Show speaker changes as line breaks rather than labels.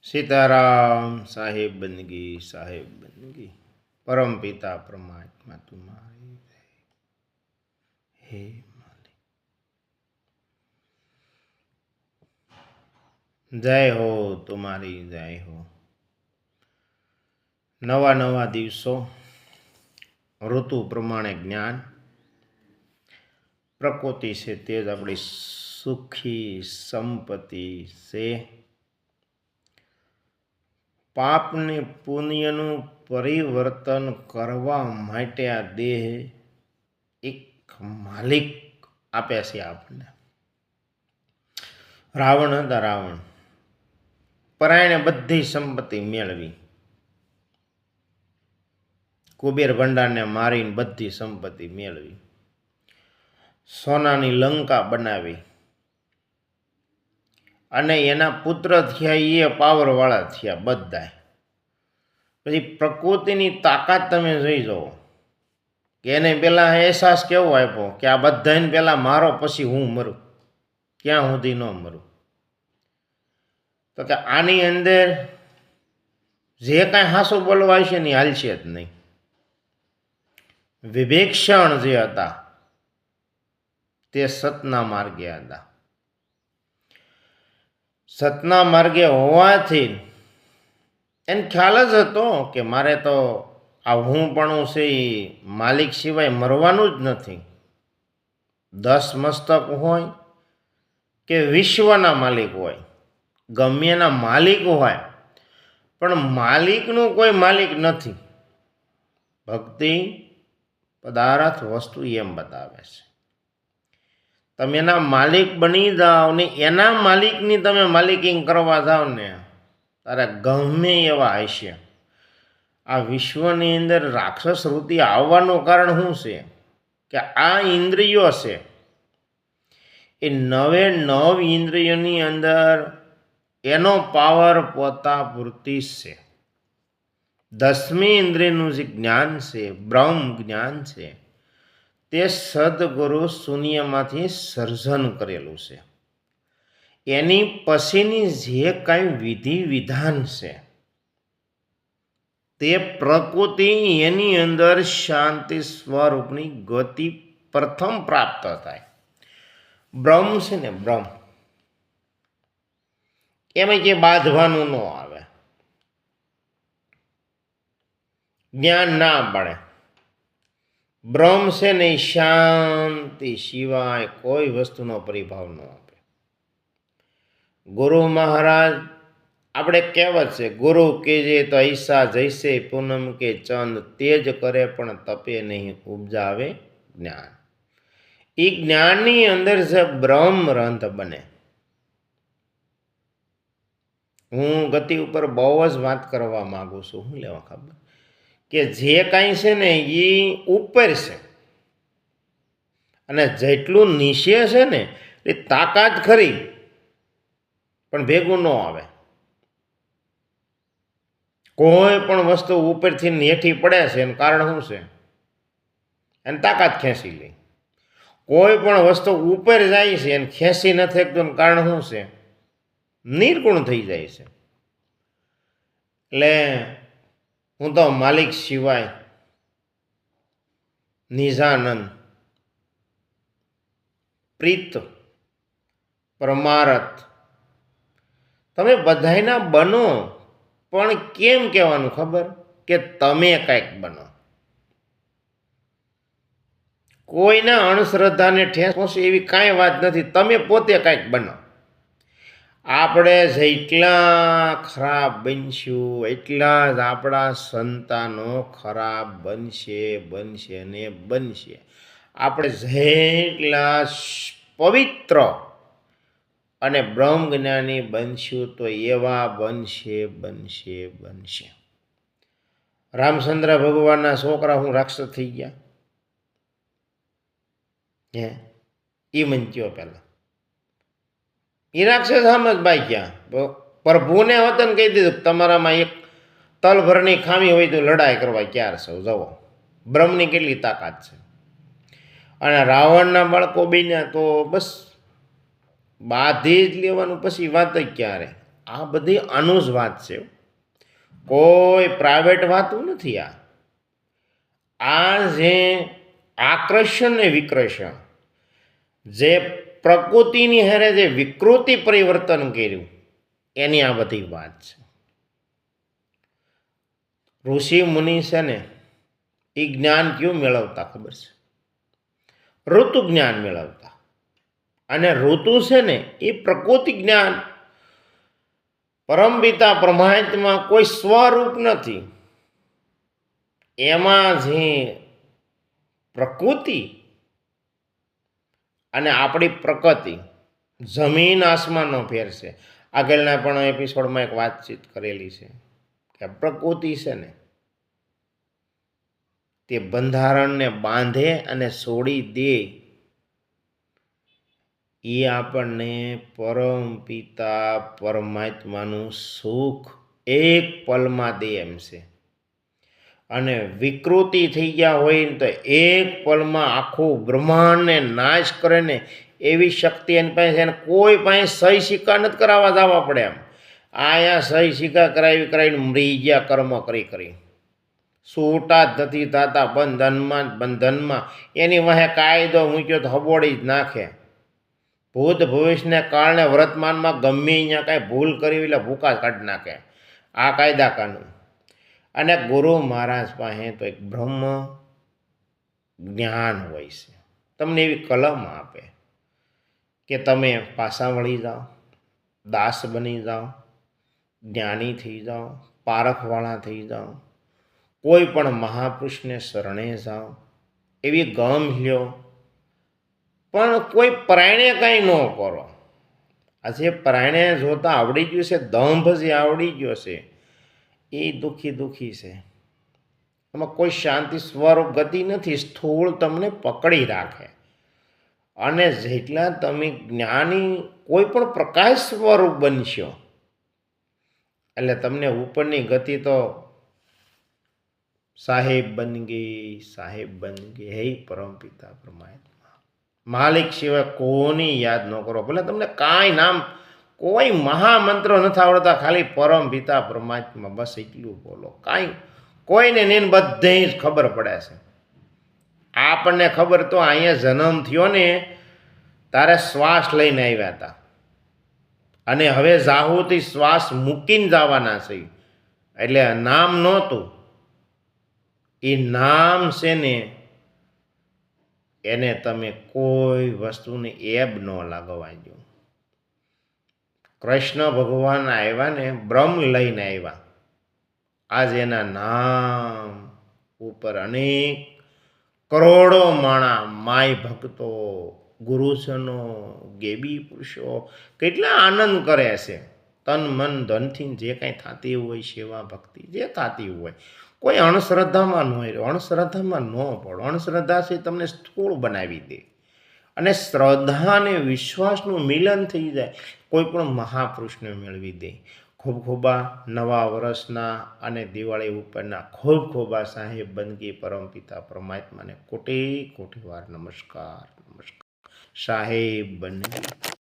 सीताराम साहेब बंदगी परम पिता परमात्मा तुम्हारी हे मालिक। जय हो तुम्हारी जय हो। नवा नवा दिवसों ऋतु प्रमाणे ज्ञान प्रकृति से तेज अपनी सुखी संपत्ति से पाप ने पुण्यनु परिवर्तन करवा माटे आ देह एक मालिक आपे छे आपने। रावण हता रावण परायणे बधी संपत्ति मेळवी, कुबेर भंडार ने मारीने बधी संपत्ति मेळवी, सोनानी लंका बनावी अने एना पुत्र थया ए पावरवाळा थया बधाय। पछी प्रकृतिनी ताकात तमे जोई जो के एने पेला अहसास केवो आप्यो के आ बधाने पेला मारो पछी हूँ मरू, क्यां सुधी न मरू। तो के आनी अंदर जे कांई हासुं बोलवा आवशे ने हालशे ज नहीं। विवेकक्षण जे हता ते सतना मार्गे हता। सतना मार्गे होवाथी एने ख्याल ज हतो के मारे तो आ हूँपणुं छे मालिक सिवाय मरवानुं ज नथी। 10 मस्तक होय के विश्वना मालिक होय, गमे एना मालिक होय पण मालिकनुं कोई मालिक नथी। भक्ति पदार्थ वस्तु एम बतावे छे। तमे एना मालिक बनी जाओ ने एना मालिकनी तमे मालिकिंग करवा जाओ ने तारे गमे एवा हशे। आ विश्वनी अंदर राक्षस वृत्ति आववानुं कारण शुं छे के आ इंद्रियो छे ए नवे नव इंद्रियोनी अंदर एनो पावर पोता पूरती छे। 10मी इंद्रियनुं जे ज्ञान छे ब्रह्म ज्ञान छे ते सद्गुरु शून्यमांथी सर्जन करेलुं छे। एनी पछीनी जे कांई विधि विधान छे ते प्रकृति एनी अंदर शांति स्वरूपनी गति प्रथम प्राप्त थाय। ब्रह्म छे ने ब्रह्म एमां के बांधवानुं न आवे, ज्ञान ना पड़े। ब्रह्म छे ने शांति सिवाय कोई वस्तुनो परिभाव न आपे। गुरु महाराज આપણે કહેવત છે ગુરુ કેજે તો ऐसा जैसे पूनम के चंद तेज करे पण तपे नहीं उपजावे ज्ञान। ई ज्ञाननी अंदर से ब्रह्म रंध बने। हूँ गति ઉપર બહુ જ વાત કરવા માંગુ છું। હું લેવા ખબર કે જે કાંઈ છે ને એ ઉપર છે અને જેટલું નીચે છે ને એ તાકાત ખરી પણ ભેગું ન આવે। कोई पण वस्तु ऊपर थी हेठी पड़े छे एनुं कारण शुं छे एने ताकात खेंची ले। कोई पण वस्तु ऊपर जाय छे एने खेंची न शकतो एनुं कारण शुं छे निर्गुण थई जाय छे। એટલે હું તો માલિક સિવાય નિજાનંદ પ્રીત પરમારથ તમે બધાયના બનો પણ કેમ કહેવાનું ખબર કે તમે કંઈક બનો। કોઈના અણશ્રદ્ધાને ઠેસ પહોંચે એવી કાંઈ વાત નથી। તમે પોતે કંઈક બનો। આપણે જેટલા ખરાબ બનશું એટલા જ આપણા સંતાનો ખરાબ બનશે બનશે ને બનશે। આપણે જેટલા પવિત્ર અને બ્રહ્મ જ્ઞાની બનશું તો એવા બનશે બનશે બનશે। રામચંદ્ર ભગવાનના છોકરા હું રાક્ષસ થઈ ગયા હે એ મને કયો પહેલાં એ રાક્ષસ આમ જ ભાગ્યા। પ્રભુને વતન કહી દીધું તમારામાં એક તલભરની ખામી હોય તો લડાઈ કરવા ક્યાર છો જવો। બ્રહ્મની કેટલી તાકાત છે। અને રાવણના બાળકો બન્યા તો બસ બાધી જ લેવાનું, પછી વાત જ ક્યારે। આ બધી આનું જ વાત છે, કોઈ પ્રાઇવેટ વાતું નથી. આ જે આકર્ષણ ને વિકર્ષણ, જે પ્રકૃતિની હારે જે વિકૃતિ પરિવર્તન કર્યું, એની આ બધી વાત છે. ઋષિ મુનિ છે ને એ જ્ઞાન કયું મેળવતા ખબર છે? ઋતુ જ્ઞાન મેળવતા. અને ઋતુ છે ને એ પ્રકૃતિ જ્ઞાન. પરમપિતા પરમાત્મા કોઈ સ્વરૂપ નથી. એમાં જે પ્રકૃતિ અને આપણી પ્રકૃતિ જમીન આસમાનનો ફેર છે. આગળના પણ એપિસોડમાં એક વાતચીત કરેલી છે કે પ્રકૃતિ છે ને તે બંધારણને બાંધે અને છોડી દે, એ આપણને પરમ પિતા પરમાત્માનું સુખ એક પલમાં દે એમ છે. અને વિકૃતિ થઈ ગયા હોય ને તો એક પલમાં આખું બ્રહ્માંડને નાશ કરે ને એવી શક્તિ એની પાસે છે. કોઈ પાસે સહી સિક્કા નથી કરાવવા જવા પડે. એમ અહીંયા સહી સિક્કા કરાવીને મરી ગયા કર્મ કરી છૂટા જ નથી થતા. બંધનમાં એની વાહે કાયદો મૂક્યો તો હબોડી જ નાખે. ભૂત ભવિષ્યને કારણે વર્તમાનમાં ગમે અહીંયા કાંઈ ભૂલ કરી એટલે ભૂકા કાઢી નાખે. આ કાયદા કાનૂન. અને ગુરુ મહારાજ પાસે તો એક બ્રહ્મ જ્ઞાન હોય છે. તમને એવી કલમ આપે કે તમે પાછા વળી જાઓ, દાસ બની જાઓ, જ્ઞાની થઈ જાઓ, પારખવાળા થઈ જાઓ, કોઈ પણ મહાપુરુષને શરણે જાઓ, એવી ગમ લ્યો, પણ કોઈ પ્રાણે કંઈ ન કરો. આજે પ્રાણે જોતા આવડી ગયું છે, દંભ જે આવડી ગયો છે એ દુઃખી છે. એમાં કોઈ શાંતિ સ્વરૂપ ગતિ નથી. સ્થૂળ તમને પકડી રાખે. અને જેટલા તમે જ્ઞાની કોઈ પણ પ્રકાશ સ્વરૂપ બનશો એટલે તમને ઉપરની ગતિ તો સાહેબ બન ગઈ. હે પરમપિતા પરમાત્મા, માલિક સિવાય કોની યાદ ન કરો. ભલે તમને કાંઈ નામ કોઈ મહામંત્ર નથી આવડતા, ખાલી પરમ પિતા પરમાત્મા બસ એટલું બોલો. કાંઈ કોઈને ને બધે જ ખબર પડે છે. આપણને ખબર તો અહીંયા જન્મ થયો ને તારે શ્વાસ લઈને આવ્યા હતા અને હવે જાહુથી શ્વાસ મૂકીને જવાના છે. એટલે નામ નહોતું. એ નામ છે ને એને તમે કોઈ વસ્તુને એબ ન લાગવા દો. કૃષ્ણ ભગવાન આવ્યા ને બ્રહ્મ લઈને આવ્યા. આજ એના નામ ઉપર અનેક કરોડો માણા, માય ભક્તો, ગુરુજનો, ગેબી પુરુષો કેટલા આનંદ કરે છે. તન મન ધનથી જે કાંઈ થતી હોય સેવા ભક્તિ જે થતી હોય, કોઈ અણશ્રદ્ધામાં ન હોય. અણશ્રદ્ધામાં ન પડો. અણશ્રદ્ધા છે તમને સ્થૂળ બનાવી દે. અને શ્રદ્ધા અને વિશ્વાસનું મિલન થઈ જાય, કોઈ પણ મહાપુરુષને મેળવી દે. ખૂબ ખૂબા નવા વર્ષના અને દિવાળી ઉપરના ખૂબ ખૂબા સાહેબ બંદગી પરમપિતા પરમાત્માને કોટી વાર નમસ્કાર. સાહેબ બંદગી.